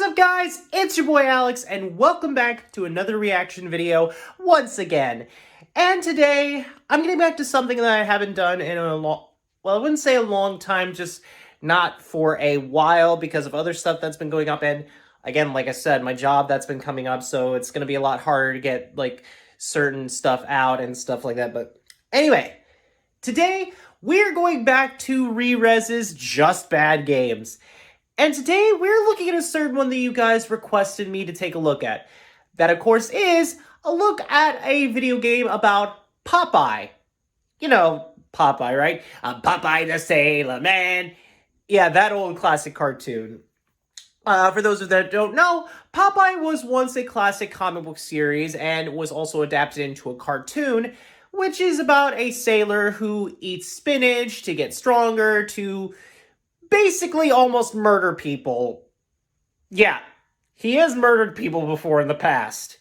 What is up, guys? It's your boy Alex, and welcome back to another reaction video once again. And today, I'm getting back to something that I haven't done in a long... Well, I wouldn't say a long time, just not for a while because of other stuff that's been going up. And again, like I said, my job that's been coming up, so it's going to be a lot harder to get, like, certain stuff out and stuff like that. But anyway, today, we're going back to Rerez's Just Bad Games. And today, we're looking at a certain one that you guys requested me to take a look at. That, of course, is a look at a video game about Popeye. You know, Popeye, right? Popeye the Sailor Man. Yeah, that old classic cartoon. For those of that don't know, Popeye was once a classic comic book series and was also adapted into a cartoon, which is about a sailor who eats spinach to get stronger, to basically almost murder people. Yeah, he has murdered people before in the past.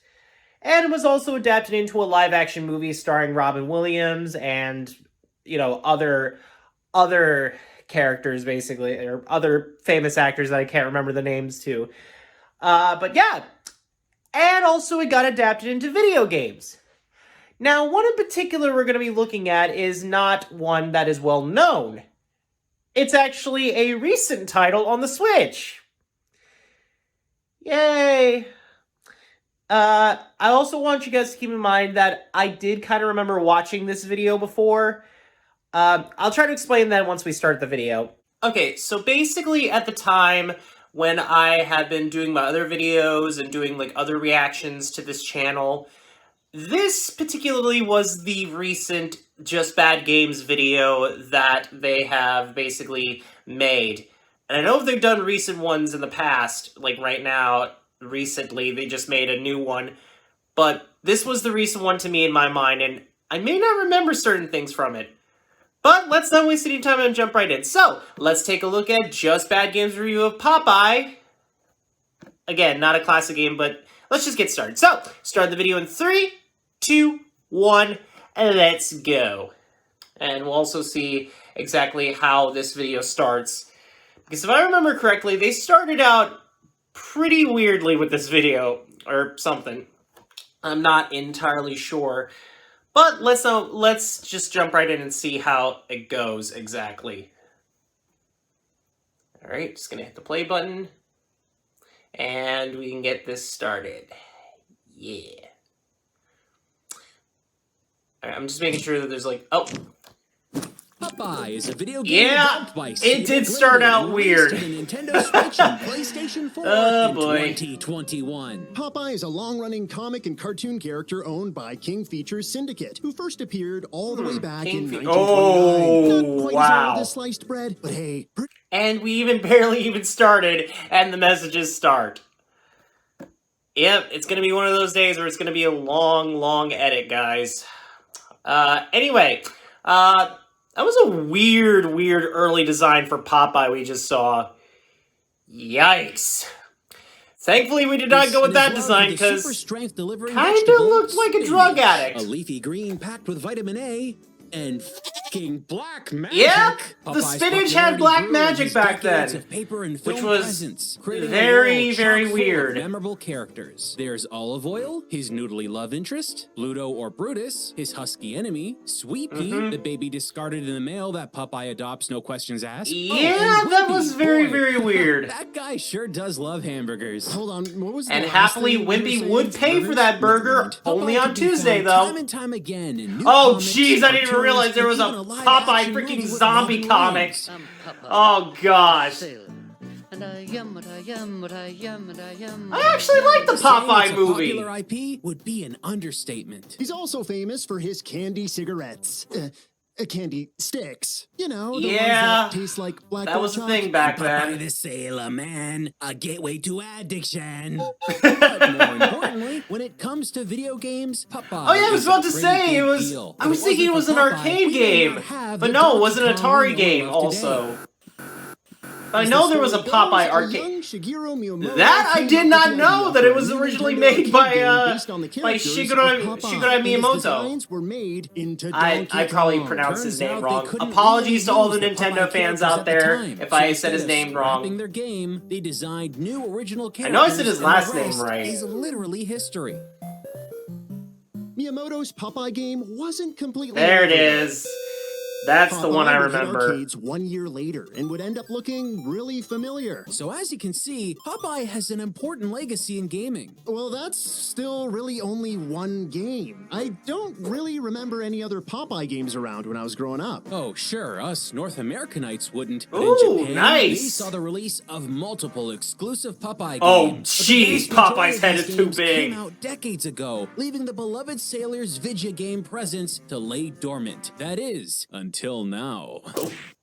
And was also adapted into a live-action movie starring Robin Williams and, you know, other characters, basically, or other famous actors that I can't remember the names to. But yeah, and also it got adapted into video games. Now, one in particular we're going to be looking at is not one that is well known. It's actually a recent title on the Switch. Yay! I also want you guys to keep in mind that I did kind of remember watching this video before. I'll try to explain that once we start the video. Okay, so basically at the time when I had been doing my other videos and doing like other reactions to this channel, this particularly was the recent Just Bad Games video that they have basically made. And I know they've done recent ones in the past, like right now, recently, they just made a new one. But this was the recent one to me in my mind, and I may not remember certain things from it. But let's not waste any time and jump right in. So, let's take a look at Just Bad Games review of Popeye. Again, not a classic game, but let's just get started. So, start the video in 3, 2, 1, and let's go. And we'll also see exactly how this video starts. Because if I remember correctly, they started out pretty weirdly with this video, or something. I'm not entirely sure. But let's just jump right in and see how it goes exactly. Alright, just gonna hit the play button. And we can get this started. Yeah. Alright, I'm just making sure that there's like, oh. Popeye is a video game developed by it did start out weird. Nintendo Switch and PlayStation 4 oh boy. 2021. Popeye is a long-running comic and cartoon character owned by King Features Syndicate, who first appeared all the way back in 1929. Oh, Not quite wow. as old as sliced bread, but hey. And we barely even started, and the messages start. Yep, it's gonna be one of those days where it's gonna be a long edit, guys. Anyway, that was a weird early design for Popeye we just saw. Yikes. Thankfully, we did not go with that design, because kinda looked like a drug addict. A leafy green packed with vitamin A and fucking black magic. Yep, the spinach had black magic back then, which was very weird. Memorable characters. There's Olive Oil, his noodly love interest, Bluto or Brutus, his husky enemy, Sweet Pea, the baby discarded in the mail that Popeye adopts, no questions asked. Yeah, that was very weird. That guy sure does love hamburgers. Hold on, what was And the happily, Wimpy would pay for that burger, only on Tuesday, though. Time and time again in new Oh, comics, jeez, I didn't even realize there was a Popeye freaking zombie comic. Oh, gosh. I actually like the Popeye movie. Popular IP would be an understatement. He's also famous for his candy cigarettes. Candy sticks. You know, the ones Yeah, that taste like black that was the chalk. thing back Popeye then. the Sailor Man, a gateway to addiction. But more importantly, when it comes to video games, Popeye. Oh yeah, I was is about a to pretty say, big it was, deal. I was If thinking it was wasn't an for Popeye, arcade we may game, not have but the no, it was an Donkey Kong Atari we game love also. today. I know there was a Popeye arcade. That I did not know that it was originally made by Shigeru Miyamoto. Were made into I probably pronounced his name wrong. Apologies to all the Nintendo fans out there if I said his name wrong. Their game, they designed new original characters. I know I said his last name right. Is literally history. Miyamoto's Popeye game wasn't completely. There it is. That's the one I would hit remember. arcades 1 year later and would end up looking really familiar. So as you can see, Popeye has an important legacy in gaming. Well, that's still really only one game. I don't really remember any other Popeye games around when I was growing up. Oh, sure, us North Americanites wouldn't. But Ooh, in Japan, nice. They saw the release of multiple exclusive Popeye Oh, games. jeez, But the vast Popeye's majority head of is these too games big. Came out decades ago, leaving the beloved Sailor's Vidya game presence to lay dormant. That is, until now.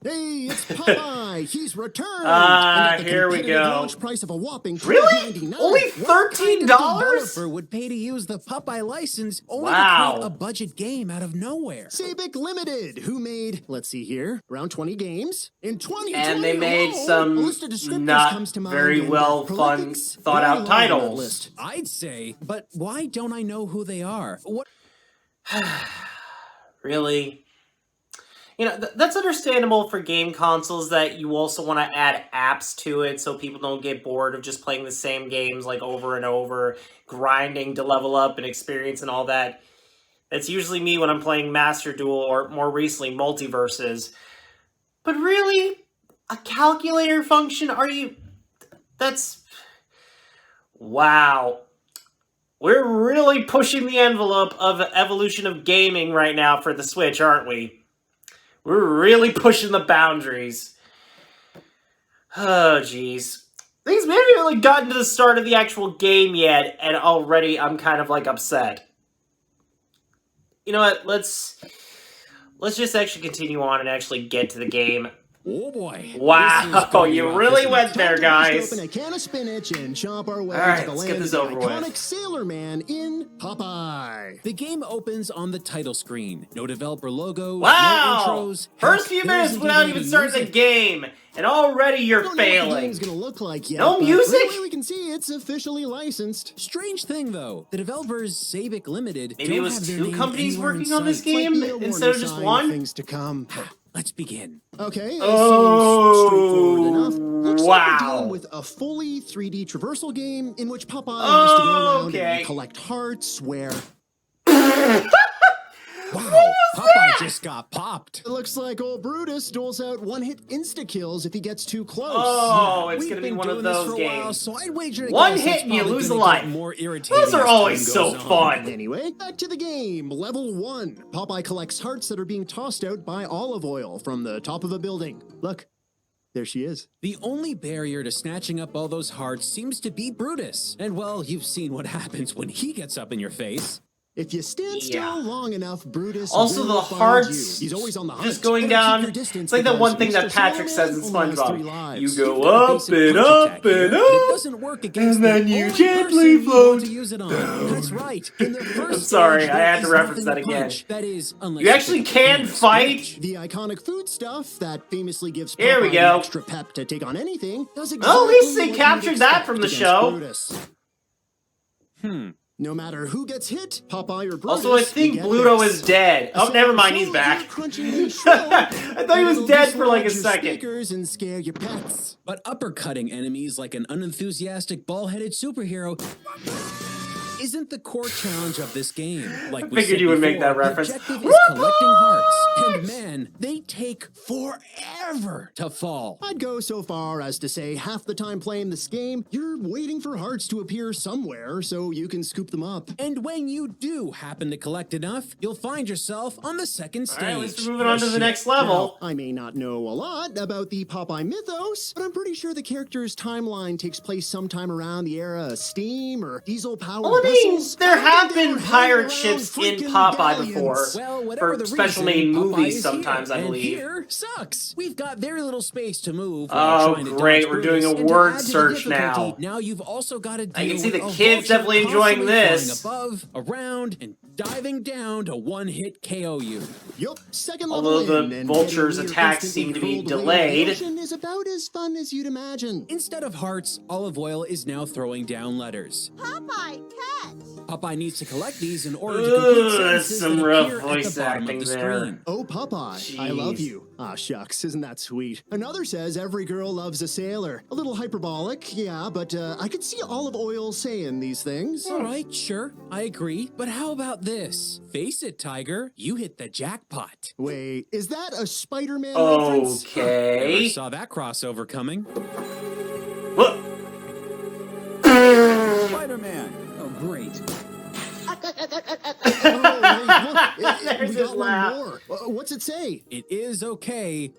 Hey, it's Popeye! He's returned! Here we go. Launch price of a whopping Really? $12.99. Only What kind of $13? Developer would pay to use the Popeye license only Wow. to create a budget game out of nowhere. Sabic Limited, who made, let's see here, around 20 games in 2020 And they made alone. some A list of descriptors not comes to mind very and well prolific's thought very out low on that titles. list. I'd say, but why don't I know who they are? What? Really? You know, that's understandable for game consoles that you also want to add apps to it so people don't get bored of just playing the same games like over and over, grinding to level up and experience and all that. That's usually me when I'm playing Master Duel or more recently Multiverses. But really? A calculator function? Are you... That's... Wow. We're really pushing the envelope of evolution of gaming right now for the Switch, aren't we? We're really pushing the boundaries. Oh, jeez. Things we haven't really gotten to the start of the actual game yet, and already I'm kind of, like, upset. You know what? Let's just actually continue on and actually get to the game. Oh boy. Wow, you really went there, guys. Open a can of spinach and chomp our way All right, to the let's land get this of the over with. iconic Sailor Man in Popeye. The game opens on the title screen. No developer logos, Wow! no intros. First few Heck, minutes there without isn't even any starting the music. game, and already you're Don't know what the failing. game's gonna look like yet. No but music? from what we can see, it's officially licensed. Strange thing though, the developers Sabic Limited Maybe it don't was have their two name companies anywhere in working on this sight. game Might be a instead of warning just sign one? of things to come. Let's begin. Okay, Oh, seems straightforward enough. Looks like we're wow. dealing with a fully 3D traversal game in which Popeye has to go around Okay. and collect hearts where Wow, Popeye just got popped. it looks like old Brutus doles out one-hit insta-kills if he gets too close. Oh, it's We've gonna be been one doing of this those for a while, games. so I'd wager to One guess hit it's and you probably lose a gonna life. get more irritating Those are as always time so goes on. fun. Anyway, back to the game. Level 1. Popeye collects hearts that are being tossed out by olive oil from the top of a building. Look, there she is. The only barrier to snatching up all those hearts seems to be Brutus. And well, you've seen what happens when he gets up in your face. If you stand Yeah. still long enough, Brutus Also, will the find hearts you. He's always on the hunt. just going Better keep down. your distance It's like that because one thing that Mr. Patrick says in Sailor Man only has 3 SpongeBob. lives. You You've go got a up basic and punch up attack here, and but it up. doesn't work against and then the you only gently person you float want to use it on. That's right. In the first I'm sorry, stage, I had to there is reference nothing that again. punch. That is, unless You actually pick a can famous fight? match. The iconic food stuff that famously gives Here we Popeye go. an extra pep to take on anything does exactly Well, at least they what you'd captured that expect from the against show. Brutus. No matter who gets hit, Popeye or Brutus, Also, I think you get Bluto this. is dead. Oh, never mind, he's back. I thought he was dead for like a second. And scare your pets. But uppercutting enemies like an unenthusiastic ball-headed superhero isn't the core challenge of this game. Like we Figured said you would make before, that reference. The objective is collecting hearts, and man, they take forever to fall. I'd go so far as to say half the time playing this game, you're waiting for hearts to appear somewhere so you can scoop them up. And when you do happen to collect enough, you'll find yourself on the second stage. Alright, let's move on to the next level. Now, I may not know a lot about the Popeye mythos, but I'm pretty sure the character's timeline takes place sometime around the era of steam or diesel-powered Well, I mean, vessels. there I think have they been were hanging pirate around ships in freaking Popeye galleons. before. Well, whatever For the special reason, made Popeye movies is sometimes, here, I believe. And here sucks. We've got very little space to move. Oh, while trying to great, dodge we're doing a Brutus. And to word add to the search difficulty, now. Now you've also got to deal I can see with the a kids vulture definitely enjoying constantly this. flying above, around, and diving down to one-hit KO you. Yup, second Although level in, the and vulture's getting attacks instantly seem to be hurled away in the delayed. ocean is about as fun as you'd imagine. Instead of hearts, Olive Oil is now throwing down letters. Popeye, catch! Popeye needs to collect these in order to complete Ugh, that's sentences some that rough appear at voice the bottom acting of the there. screen. Oh, Popeye, I love Jeez. you. Ah, shucks, isn't that sweet? Another says every girl loves a sailor. A little hyperbolic, yeah, but I could see Olive Oil saying these things. All right, sure, I agree. But how about this? Face it, Tiger, you hit the jackpot. Wait, is that a Spider-Man reference? Never Okay. saw that crossover coming. What? Spider-Man. Oh, great. Oh, hey, look, There's we his got laugh. one more. What's it say? It is okay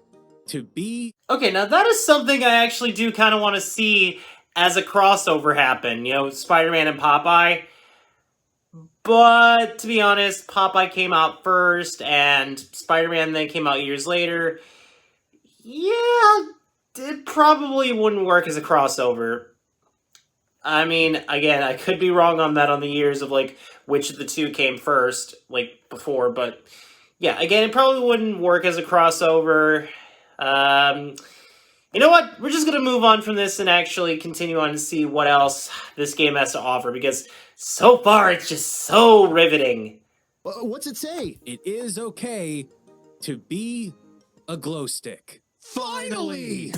to be. Okay, now that is something I actually do kind of want to see as a crossover happen. You know, Spider-Man and Popeye. But to be honest, Popeye came out first, and Spider-Man then came out years later. Yeah, it probably wouldn't work as a crossover. I mean, again, I could be wrong on that on the years of, like, which of the two came first, like, before, but yeah, again, it probably wouldn't work as a crossover. You know what? We're just gonna move on from this and actually continue on to see what else this game has to offer, because so far it's just so riveting. What's it say? It is okay to be a glow stick. Finally!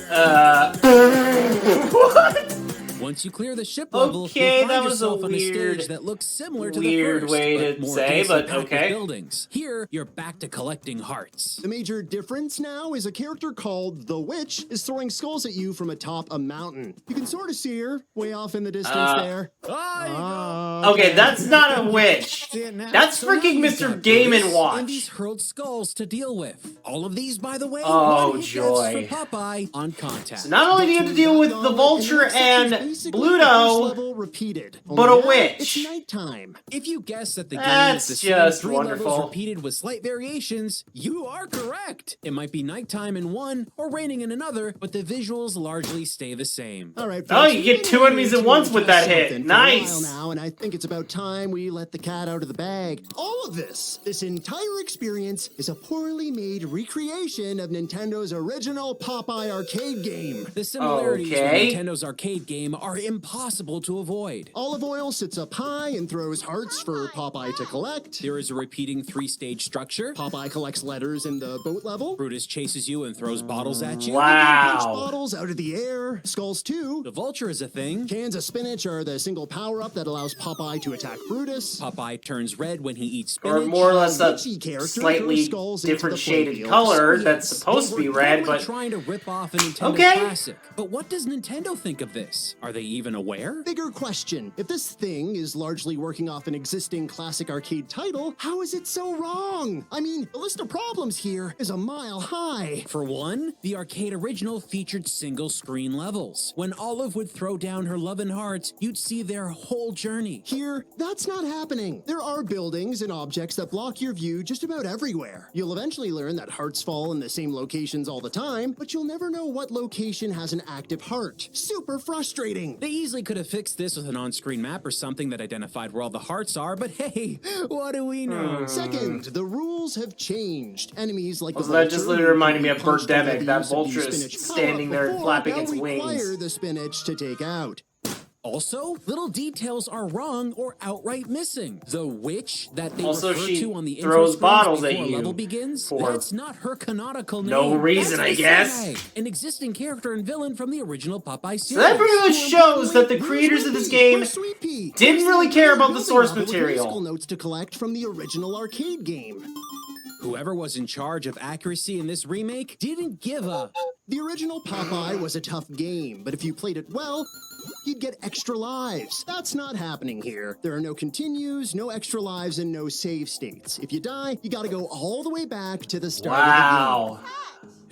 What? Once you clear the ship level, Okay, you'll find that was a yourself on a weird- stage that looks similar to weird the first, way but to more say, densely but packed with okay. buildings. Here, you're back to collecting hearts. The major difference now is a character called the Witch is throwing skulls at you from atop a mountain. You can sort of see her way off in the distance there. Okay, that's not a witch. That's So now freaking you've Mr. got Game & Brutus Watch. And these hurled skulls to deal with. All of these, by the way, Oh, one hit joy. deaths for Popeye on contact. So not only do you have to deal with the Vulture and Bluto, repeated. but a witch. It's nighttime. If you guess that the game That's is the just same 3 wonderful. levels repeated with slight variations, you are correct. It might be nighttime in one or raining in another, but the visuals largely stay the same. All right. Oh, folks, you get we've 2 been enemies at waiting once to with that try hit. something Nice. For a while now, and I think it's about time we let the cat out of the bag. All of this entire experience is a poorly made recreation of Nintendo's original Popeye arcade game. The similarities Okay. with Nintendo's arcade game are impossible to avoid. Olive Oil sits up high and throws hearts for Popeye to collect. There is a repeating 3-stage structure. Popeye collects letters in the boat level. Brutus chases you and throws bottles at you. Punch Wow. bottles out of the air. Skulls too. The vulture is a thing. Cans of spinach are the single power-up that allows Popeye to attack Brutus. Popeye turns red when he eats Or spinach. more or less a Witchy character slightly throws skulls into different the shaded playfield. color Yes, that's supposed to they be were red, totally but trying to rip off a Nintendo Okay. classic. But what does Nintendo think of this? Are they even aware? Bigger question. If this thing is largely working off an existing classic arcade title, how is it so wrong? I mean, the list of problems here is a mile high. For one, the arcade original featured single-screen levels. When Olive would throw down her love and hearts, you'd see their whole journey. Here, that's not happening. There are buildings and objects that block your view just about everywhere. You'll eventually learn that hearts fall in the same locations all the time, but you'll never know what location has an active heart. Super frustrating. They easily could have fixed this with an on-screen map or something that identified where all the hearts are, but hey, what do we know? Second, the rules have changed. Enemies like the Also, that just vulture, literally reminded who me of punched Birdemic. away the That use of the vulture is spinach standing power-up there before, flapping now its wings. require the spinach to take out. Also, little details are wrong or outright missing. The witch that they Also, refer she to on the intro throws screens bottles at before a you level begins, for that's not her canonical name. no reason, That's I the guess. Samurai, an existing character and villain from the original Popeye series. So that pretty much shows that the Where's creators of this Sweet game Where's Sweet Pea? didn't Where's really the care entire about the source building level with material. musical notes to collect from the original arcade game. Whoever was in charge of accuracy in this remake didn't give a... The original Popeye was a tough game, but if you played it well, you'd get extra lives. That's not happening here. There are no continues, no extra lives, and no save states. If you die, you gotta go all the way back to the start of the game. Wow.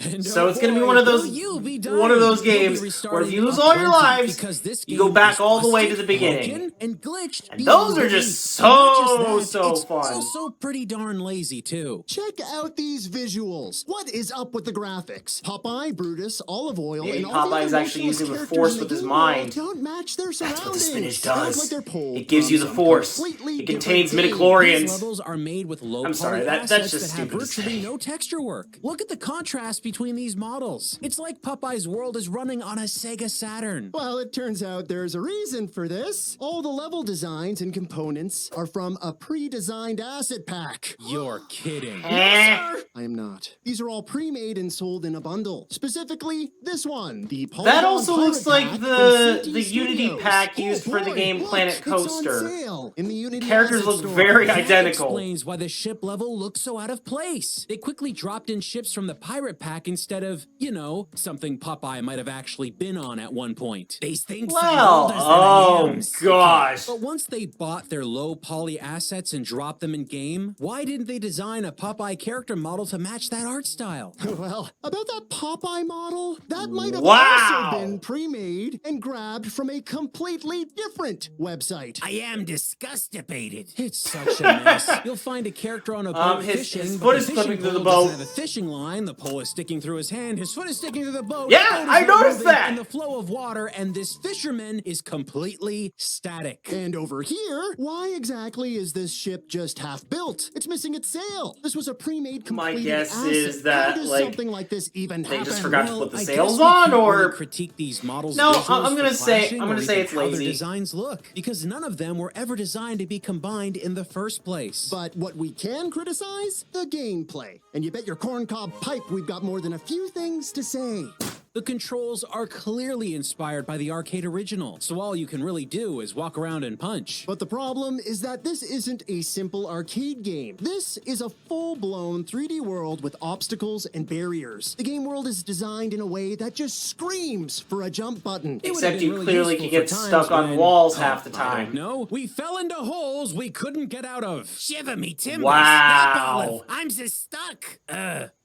And So oh it's gonna be boy, one of will those you be games dying. You'll be where if restarting you lose all your aplenty lives, because this you go game back is all the way to busted, the beginning. broken, and glitched And beyond those are belief. just And not just so that, it's fun. also pretty darn lazy too. Check out these visuals. What is up with the graphics? Popeye, Brutus, Olive Oil, Maybe and all the Popeye's other actually motionless using the characters Force in the with his game mind. world don't match their surroundings. That's what the spinach They look does. like they're pulled It gives from you the some Force. completely It different contains game. These midichlorians. levels are made with low I'm sorry, poly that's assets just that have stupid to virtually say. no texture work. Look at the contrast between these models. It's like Popeye's world is running on a Sega Saturn. Well, it turns out there's a reason for this. All the level designs and components are from a pre-designed asset pack. You're kidding. Eh. I am not. These are all pre-made and sold in a bundle. Specifically, this one, the That Polygon also looks Pirate like Pack the from CT Unity Studios. pack used for the boy, game look, Planet it's on Coaster. sale in the Unity Characters asset look store. very That identical. explains why the ship level looks so out of place. They quickly dropped in ships from the pirate pack instead of, you know, something Popeye might have actually been on at one point. These things Well, oh gosh. But once they bought their low poly assets and dropped them in game, why didn't they design a Popeye character model to match that art style? Well, about that Popeye model, that might have Wow. also been pre-made and grabbed from a completely different website. I am disgustipated. It's such a mess. You'll find a character on a boat his fishing, foot but is the slipping fishing through the pole doesn't boat. have a fishing line. The pole is sticking through his hand. His foot is sticking through the boat. Yeah, The boat is I not noticed moving that. in the flow of water, and this fisherman is completely static. And over here, why exactly is this ship just half built? It's missing its sail. This was a pre-made My completed guess asset. is that, How does like, something like this even they happen? just forgot to Well, put the I sails guess we on, can't or really critique these models' No, visuals I'm gonna for say- clashing I'm gonna or say even it's how their lazy. designs look, because none of them were ever designed to be combined in the first place. But what we can criticize? The gameplay. And you bet your corncob pipe we've got more than a few things to say. The controls are clearly inspired by the arcade original, so all you can really do is walk around and punch. But the problem is that this isn't a simple arcade game. This is a full-blown 3D world with obstacles and barriers. The game world is designed in a way that just screams for a jump button. It would have except been you really clearly useful can get for times stuck on when- walls half the I don't time. know. We fell into holes we couldn't get out of. Shiver me timbers. Wow. Help, Olive. I'm just stuck.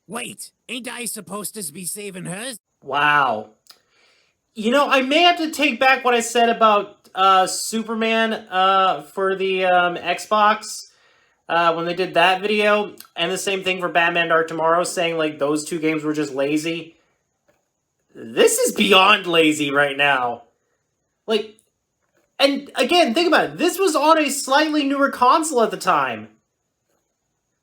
Wait. Ain't I supposed to be saving hers? Wow. You know, I may have to take back what I said about Superman for the Xbox when they did that video, and the same thing for Batman Dark Tomorrow, saying like those two games were just lazy. This is beyond lazy right now. Like, and again, think about it. This was on a slightly newer console at the time.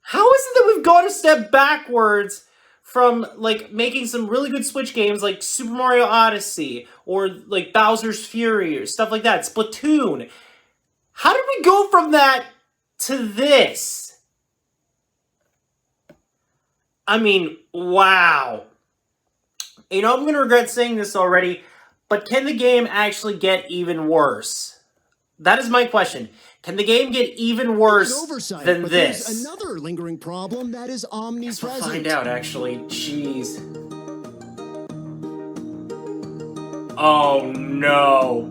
How is it that we've gone a step backwards from, like, making some really good Switch games like Super Mario Odyssey or, like, Bowser's Fury or stuff like that, Splatoon? How did we go from that to this? I mean, wow. You know, I'm going to regret saying this already, but can the game actually get even worse? That is my question. Can the game get even worse Oversight, than but this? There's another lingering problem that is omnipresent. We'll find out, actually. Jeez. Oh, no.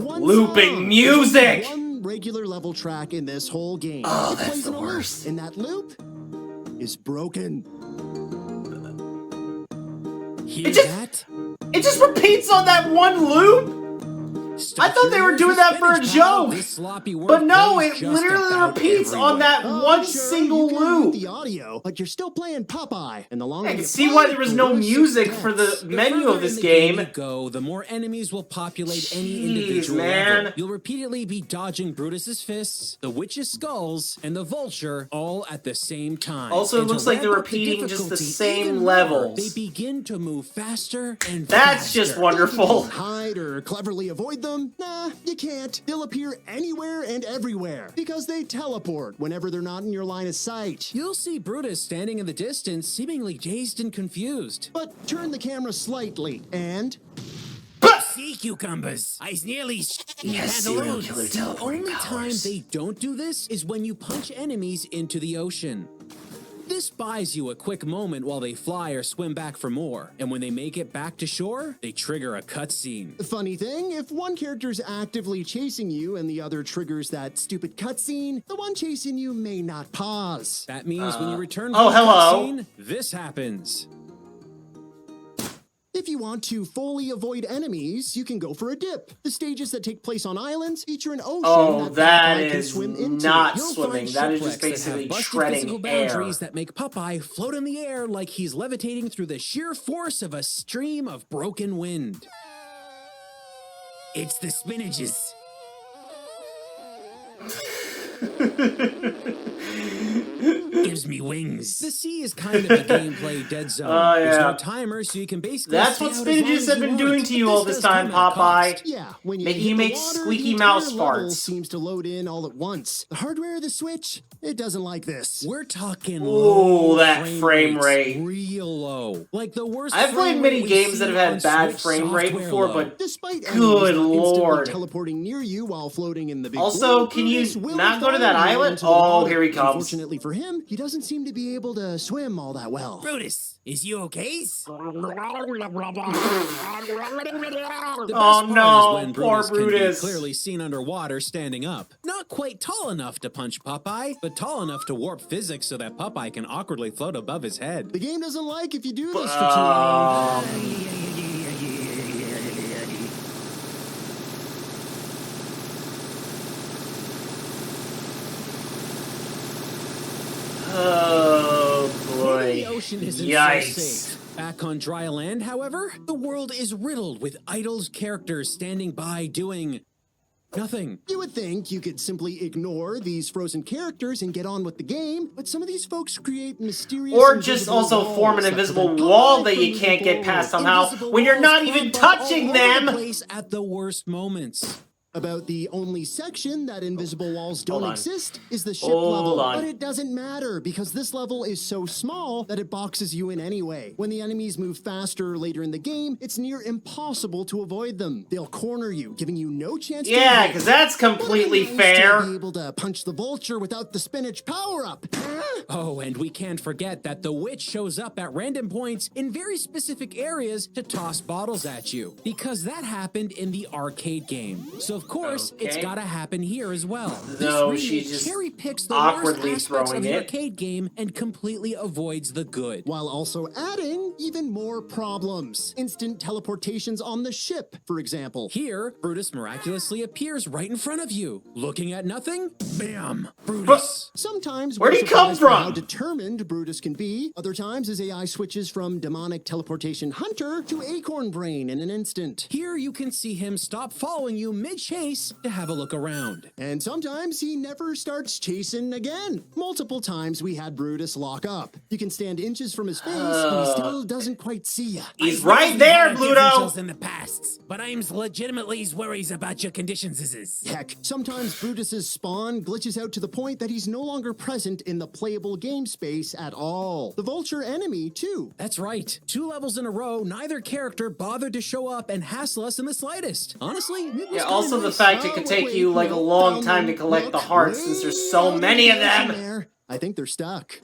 One Looping song, music! one regular level track in this whole game. Oh, It that's plays the in a loop, worst. and that loop is broken. Hear just- that? It just repeats on that one loop? I thought they were doing that for a joke. But no, it literally repeats on that one Sure, single you can mute loop. the audio, but you're still playing Popeye, and the longer I can you see play, why there was the no worse it music for gets. the menu further of this in the game game. you go, the more enemies will populate any Jeez, individual man. level. You'll repeatedly be dodging Brutus's fists, the witch's skulls, and the vulture all at the same time. Also, it And to looks like they're ramp up the repeating just the difficulty same even more, levels. They begin to move faster and That's faster. just wonderful. Hide or cleverly avoid them? Nah, you can't. They'll appear anywhere and everywhere because they teleport whenever they're not in your line of sight. You'll see Brutus standing in the distance, seemingly dazed and confused. But turn the camera slightly and Sea cucumbers. I's nearly Yes, serial pantaloons. killer The teleporting only time powers. they don't do this is when you punch enemies into the ocean. This buys you a quick moment while they fly or swim back for more, and when they make it back to shore, they trigger a cutscene. funny thing, if one character's actively chasing you and the other triggers that stupid cutscene, the one chasing you may not pause. That means when you return oh, from the hello. cutscene, this happens. If you want to fully avoid enemies, you can go for a dip. The stages that take place on islands feature an ocean Oh, that Popeye can is swim into. not You'll swimming. find That is just shipwrecks that basically have busted treading physical air. boundaries that make Popeye float in the air like he's levitating through the sheer force of a stream of broken wind. It's the spinaches. Gives me wings. The sea is kind of a gameplay dead zone. Oh, There's yeah. no timer, so you can basically That's stay what out as long spinaches as have you been want. doing to you But all this this does time, come at a cost. Popeye. Yeah, when you Making hit you the make water, squeaky the mouse entire level farts. seems to load in all at once. The hardware of the Switch, it doesn't like this. We're talking Ooh, low that frame rates, rate. real low. Like the worst I've played frame many rate we games that see have had on bad Switch frame rate software before, low. but Despite good enemies not instantly lord. teleporting near you while floating in the big Also, pool, can you Brutus will not go to follow that you island? into the Oh, water. here he comes. Unfortunately for him, he doesn't seem to be able to swim all that well. Brutus, is you okay? The Oh, best part no, is when poor Brutus Brutus. can be clearly seen underwater standing up. Not quite tall enough to punch Popeye, but tall enough to warp physics so that Popeye can awkwardly float above his head. The game doesn't like if you do this for too long. Oh boy. Maybe the ocean isn't Yikes. so safe. Back on dry land, however, the world is riddled with idle characters standing by doing nothing. You would think you could simply ignore these frozen characters and get on with the game, but some of these folks create mysterious Or just invisible also walls form an that invisible prevent wall Popeye that from you can't moving get past forward. somehow Invisible when you're walls not even pop up touching all over the them. place at the worst moments. About the only section that invisible walls don't Hold on. exist is the ship Hold level. on. But it doesn't matter because this level is so small that it boxes you in anyway. When the enemies move faster later in the game, it's near impossible to avoid them. They'll corner you, giving you no chance to Yeah, evade. because that's completely But it'd be nice to fair. be able to punch the vulture without the spinach power-up. Oh, and we can't forget that the witch shows up at random points in very specific areas to toss bottles at you. Because that happened in the arcade game. So of course, it's Okay. gotta happen here as well. No, this she remake just cherry picks the awkwardly worst aspects throwing of the it. arcade game and completely avoids the good. While also adding even more problems. Instant teleportations on the ship, for example. Here, Brutus miraculously appears right in front of you. Looking at nothing, bam, Brutus. Sometimes Where'd we're he come surprised by from? how determined Brutus can be. Other times his AI switches from demonic teleportation hunter to acorn brain in an instant. Here you can see him stop following you mid-chase to have a look around. And sometimes he never starts chasing again. Multiple times we had Brutus lock up. You can stand inches from his face and he still doesn't quite see ya. He's I've right known there, you had Bluto. differentials in the past, but I'm legitimately worries about your conditions. Heck, sometimes Brutus's spawn glitches out to the point that he's no longer present in the playable game space at all. The vulture enemy, too. That's right. 2 levels in a row, neither character bothered to show up and hassle us in the slightest. Honestly, it was Yeah, kinda also the nice. fact it could take you like a long time to collect the hearts since there's so many of them. There. I think they're stuck.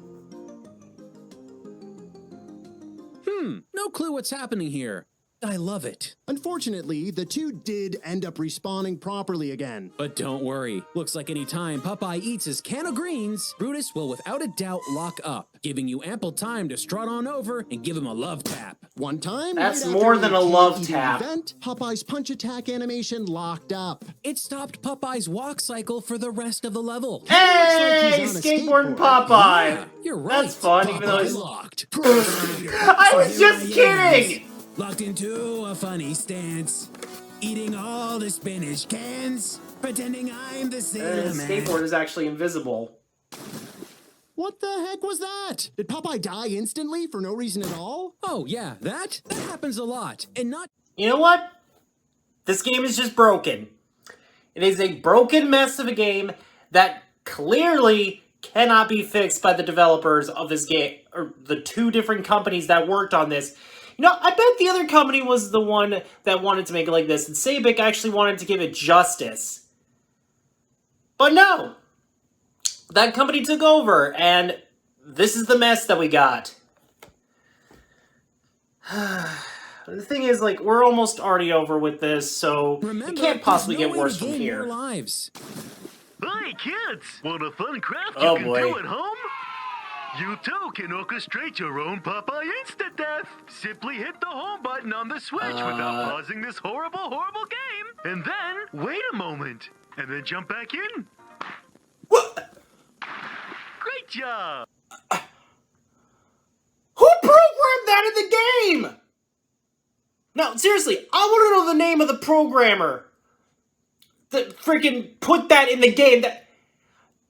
No clue what's happening here. I love it. Unfortunately, the two did end up respawning properly again. But don't worry. Looks like any time Popeye eats his can of greens, Brutus will without a doubt lock up, giving you ample time to strut on over and give him a love tap. One time, That's right more after than a key love eating tap. Event, Popeye's punch attack animation locked up. It stopped Popeye's walk cycle for the rest of the level. Hey, he's on a skateboarding skateboard. Popeye. Yeah, you're right. That's fun, even though Popeye he's... locked. I was just kidding! Locked into a funny stance, eating all the spinach cans, pretending I'm the sailor His man. skateboard is actually invisible. What the heck was that? Did Popeye die instantly for no reason at all? Oh yeah, that happens a lot. And not You know what? This game is just broken. It is a broken mess of a game that clearly cannot be fixed by the developers of this game, or the 2 different companies that worked on this. You know, I bet the other company was the one that wanted to make it like this, and Sabic actually wanted to give it justice. But no! That company took over, and this is the mess that we got. The thing is, like, we're almost already over with this, so remember, it can't possibly there's no get way worse to from gain here. more lives. Hey kids, want a fun craft Oh, you can boy. do at home? You too can orchestrate your own Popeye Insta-Death. Simply hit the home button on the Switch without pausing this horrible, horrible game. And then, wait a moment. And then jump back in. What? Great job! Who programmed that in the game? No, seriously, I want to know the name of the programmer that freaking put that in the game. That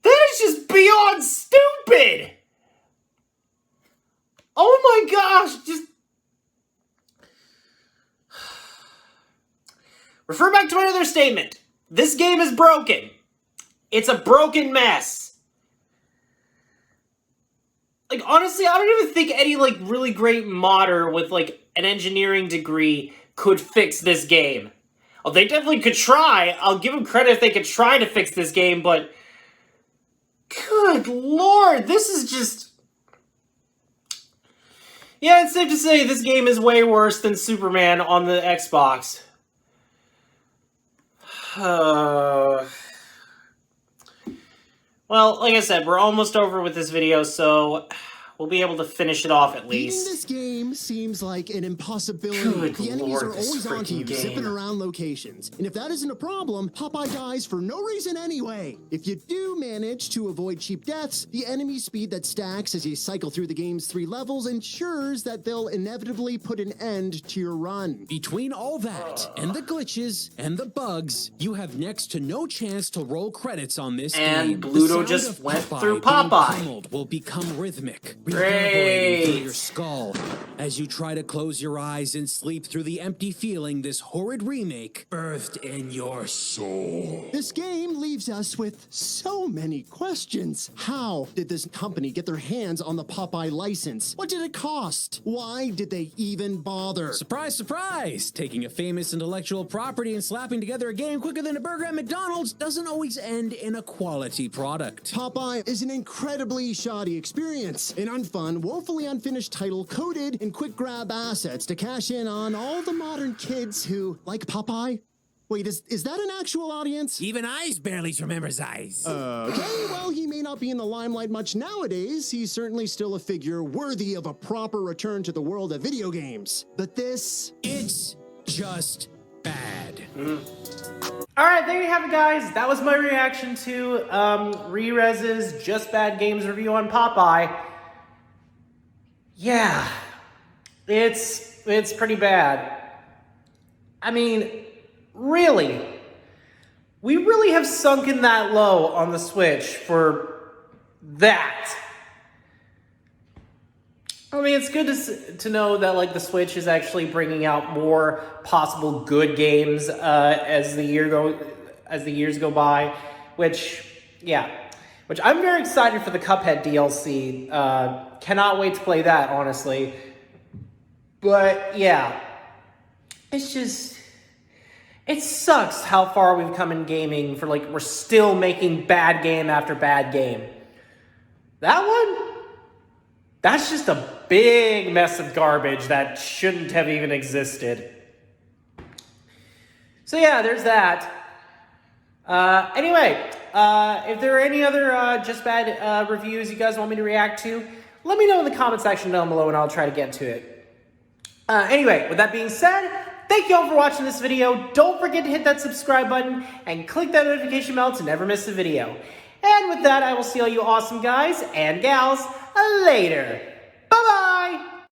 is just beyond stupid. Oh my gosh, just... Refer back to my other statement. This game is broken. It's a broken mess. Like, honestly, I don't even think any, like, really great modder with, like, an engineering degree could fix this game. Oh, they definitely could try. I'll give them credit if they could try to fix this game, but... Good lord, this is just... Yeah, it's safe to say this game is way worse than Superman on the Xbox. Well, like I said, we're almost over with this video, so we'll be able to finish it off at Beating least. this game seems like an impossibility. Good the enemies Lord, are this always onto you, freaking zipping game. around locations. And if that isn't a problem, Popeye dies for no reason anyway. If you do manage to avoid cheap deaths, the enemy speed that stacks as you cycle through the game's 3 levels ensures that they'll inevitably put an end to your run. Between all that and the glitches and the bugs, you have next to no chance to roll credits on this And game. Bluto The sound just of went Popeye through being Popeye. pummeled will become rhythmic, Great. reverberating through your skull as you try to close your eyes and sleep through the empty feeling this horrid remake birthed in your soul. This game leaves us with so many questions. How did this company get their hands on the Popeye license? What did it cost? Why did they even bother? Surprise, surprise! Taking a famous intellectual property and slapping together a game quicker than a burger at McDonald's doesn't always end in a quality product. Popeye is an incredibly shoddy experience, an unfun, woefully unfinished title coded in quick grab assets to cash in on all the modern kids who like Popeye. Wait, is that an actual audience? Even Eyes barely remembers Eyes. Okay, well, he may not be in the limelight much nowadays. He's certainly still a figure worthy of a proper return to the world of video games. But this... It's just bad. Alright, there you have it, guys. That was my reaction to Rerez's Just Bad Games review on Popeye. Yeah, it's pretty bad. I mean, really? We really have sunken that low on the Switch for that. I mean, it's good to know that, like, the Switch is actually bringing out more possible good games as the years go by, which I'm very excited for the Cuphead DLC. Cannot wait to play that, honestly. But yeah, it's just, it sucks how far we've come in gaming for, like, we're still making bad game after bad game. That one, that's just a big mess of garbage that shouldn't have even existed. So yeah, there's that. Anyway, if there are any other Just Bad reviews you guys want me to react to, let me know in the comment section down below and I'll try to get to it. Anyway, with that being said, thank you all for watching this video. Don't forget to hit that subscribe button and click that notification bell to never miss a video. And with that, I will see all you awesome guys and gals later. Bye-bye!